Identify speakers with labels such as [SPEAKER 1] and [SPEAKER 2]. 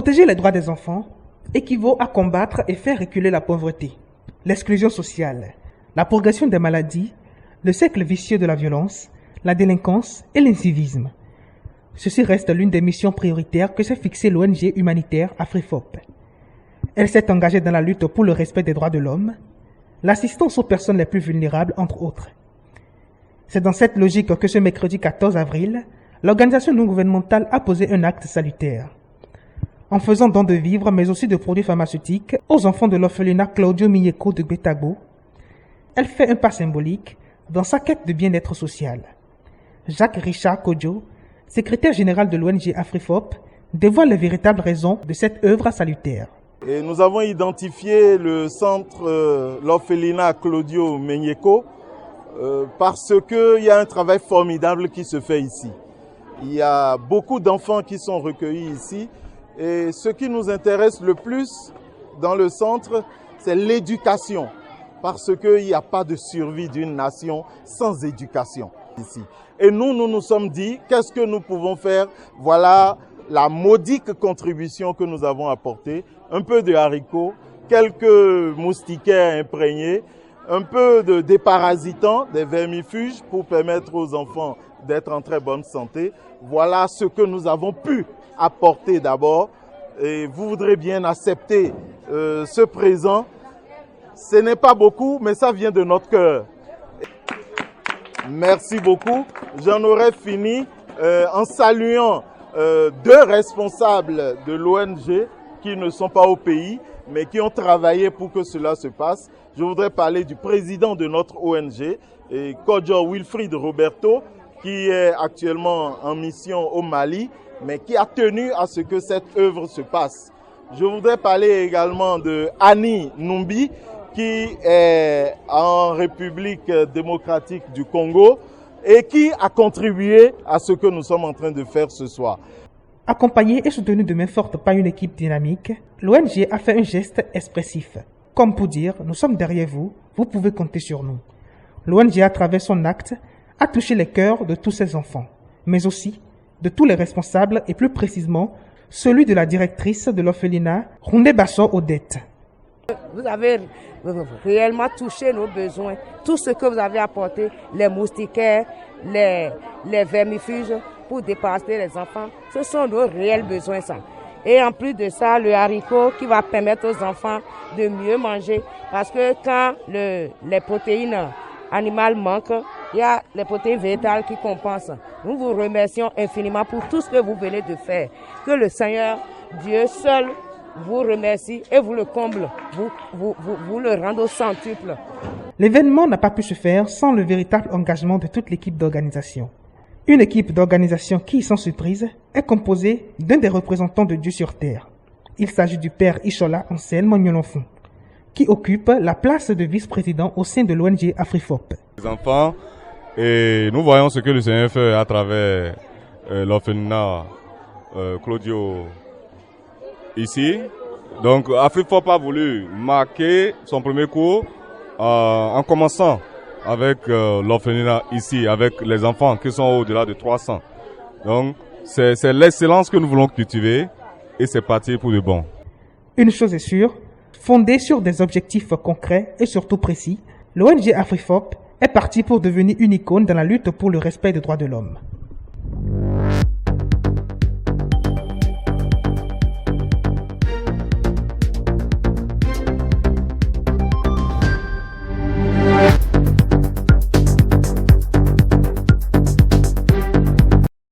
[SPEAKER 1] Protéger les droits des enfants équivaut à combattre et faire reculer la pauvreté, l'exclusion sociale, la progression des maladies, le cercle vicieux de la violence, la délinquance et l'incivisme. Ceci reste l'une des missions prioritaires que s'est fixée l'ONG humanitaire AfriFOP. Elle s'est engagée dans la lutte pour le respect des droits de l'homme, l'assistance aux personnes les plus vulnérables, entre autres. C'est dans cette logique que ce mercredi 14 avril, l'organisation non gouvernementale a posé un acte salutaire. En faisant don de vivres, mais aussi de produits pharmaceutiques, aux enfants de l'orphelinat Claudio Migneko de Gbetagbo, elle fait un pas symbolique dans sa quête de bien-être social. Jacques Richard Kodjo, secrétaire général de l'ONG AfriFOP, dévoile les véritables raisons de cette œuvre salutaire.
[SPEAKER 2] Et nous avons identifié le centre, l'orphelinat Claudio Migneko, parce qu'il y a un travail formidable qui se fait ici. Il y a beaucoup d'enfants qui sont recueillis ici. Et ce qui nous intéresse le plus dans le centre, c'est l'éducation. Parce qu'il n'y a pas de survie d'une nation sans éducation ici. Et nous nous sommes dit, qu'est-ce que nous pouvons faire? Voilà la modique contribution que nous avons apportée. Un peu de haricots, quelques moustiquaires imprégnés, un peu de déparasitants, des vermifuges pour permettre aux enfants d'être en très bonne santé. Voilà ce que nous avons pu apporter d'abord. Et vous voudrez bien accepter ce présent. Ce n'est pas beaucoup, mais ça vient de notre cœur. Merci beaucoup. J'en aurais fini en saluant deux responsables de l'ONG qui ne sont pas au pays, mais qui ont travaillé pour que cela se passe. Je voudrais parler du président de notre ONG, Kodjo Wilfried Roberto, qui est actuellement en mission au Mali, mais qui a tenu à ce que cette œuvre se passe. Je voudrais parler également de Annie Numbi, qui est en République démocratique du Congo et qui a contribué à ce que nous sommes en train de faire ce soir.
[SPEAKER 1] Accompagnée et soutenue de main forte par une équipe dynamique, l'ONG a fait un geste expressif. Comme pour dire, nous sommes derrière vous, vous pouvez compter sur nous. L'ONG, à travers son acte, a touché les cœurs de tous ses enfants, mais aussi de tous les responsables et plus précisément celui de la directrice de l'orphelinat, Roundé Basso Odette.
[SPEAKER 3] Vous avez réellement touché nos besoins. Tout ce que vous avez apporté, les moustiquaires, les vermifuges pour déparasiter les enfants, ce sont nos réels besoins. Ça. Et en plus de ça, le haricot qui va permettre aux enfants de mieux manger. Parce que quand les protéines animales manquent, il y a les protéines végétales qui compensent. Nous vous remercions infiniment pour tout ce que vous venez de faire. Que le Seigneur, Dieu seul, vous remercie et vous le comble, vous le rende au centuple.
[SPEAKER 1] L'événement n'a pas pu se faire sans le véritable engagement de toute l'équipe d'organisation. Une équipe d'organisation qui, sans surprise, est composée d'un des représentants de Dieu sur terre. Il s'agit du père Ishola Anselme Nyolonfon, qui occupe la place de vice-président au sein de l'ONG AfriFOP.
[SPEAKER 4] Les enfants, et nous voyons ce que le Seigneur fait à travers l'orphelinat Claudio ici. Donc AfriFOP a voulu marquer son premier coup en commençant avec l'orphelinat ici, avec les enfants qui sont au-delà de 300. Donc c'est l'excellence que nous voulons cultiver et c'est parti pour le bon.
[SPEAKER 1] Une chose est sûre, fondée sur des objectifs concrets et surtout précis, l'ONG AfriFOP est partie pour devenir une icône dans la lutte pour le respect des droits de l'homme.